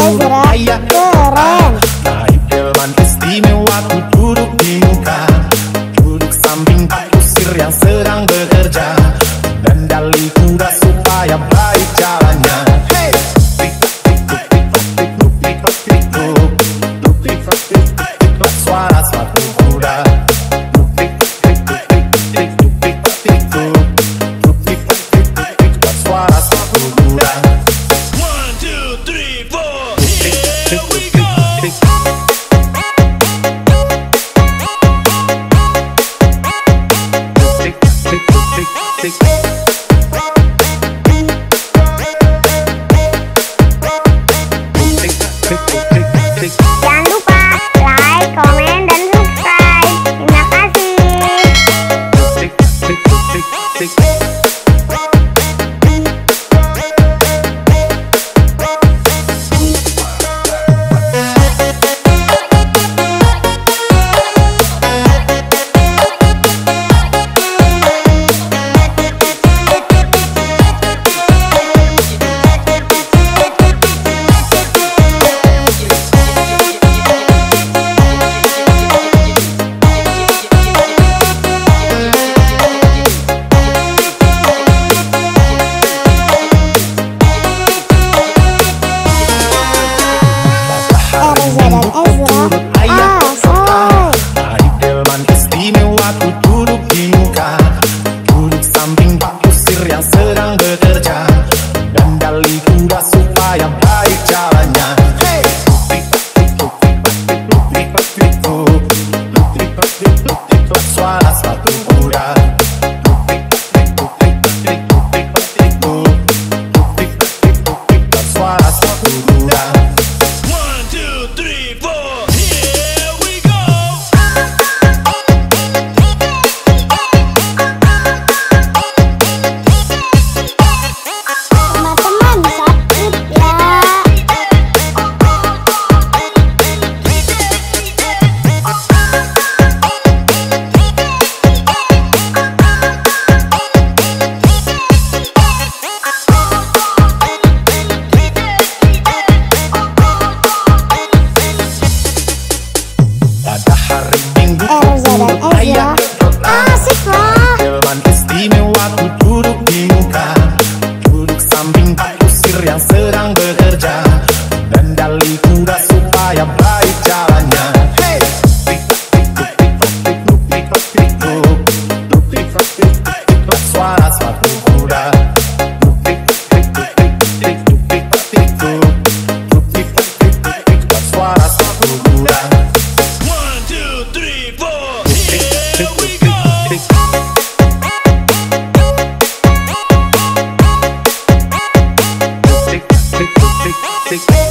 duduk ayah keren. naik delman istimewa ku duduk di muka, duduk samping Pak Kusir yang sedang bekerja, kendali kuda supaya baik jalannya. Hey, suara sepatu kuda, suara sepatu kuda. 1, 2, 3, 4, here we go. Jangan lupa like, komen, dan subscribe. Terima kasih. Erza dan Ezra Asoy. naik delman istimewa ku duduk di muka, duduk samping Pak Kusir yang sedang bekerja, kendali kuda supaya baik jalannya. Hey, suara sepatu kuda, suara sepatu kuda. 1, 2, 3, 4, here we go. Teman-teman sakit ya. Pada hari Minggu Erza dan duduk ayah Ezra asik lah. delman istimewa ku duduk di muka, duduk samping Pak Kusir yang sedang bekerja, kendali kuda supaya baik jalannya. Hey, suara sepatu kuda, suara sepatu kuda. 1, 2, 3, 4, here we go. Tick, tick, tick, tick.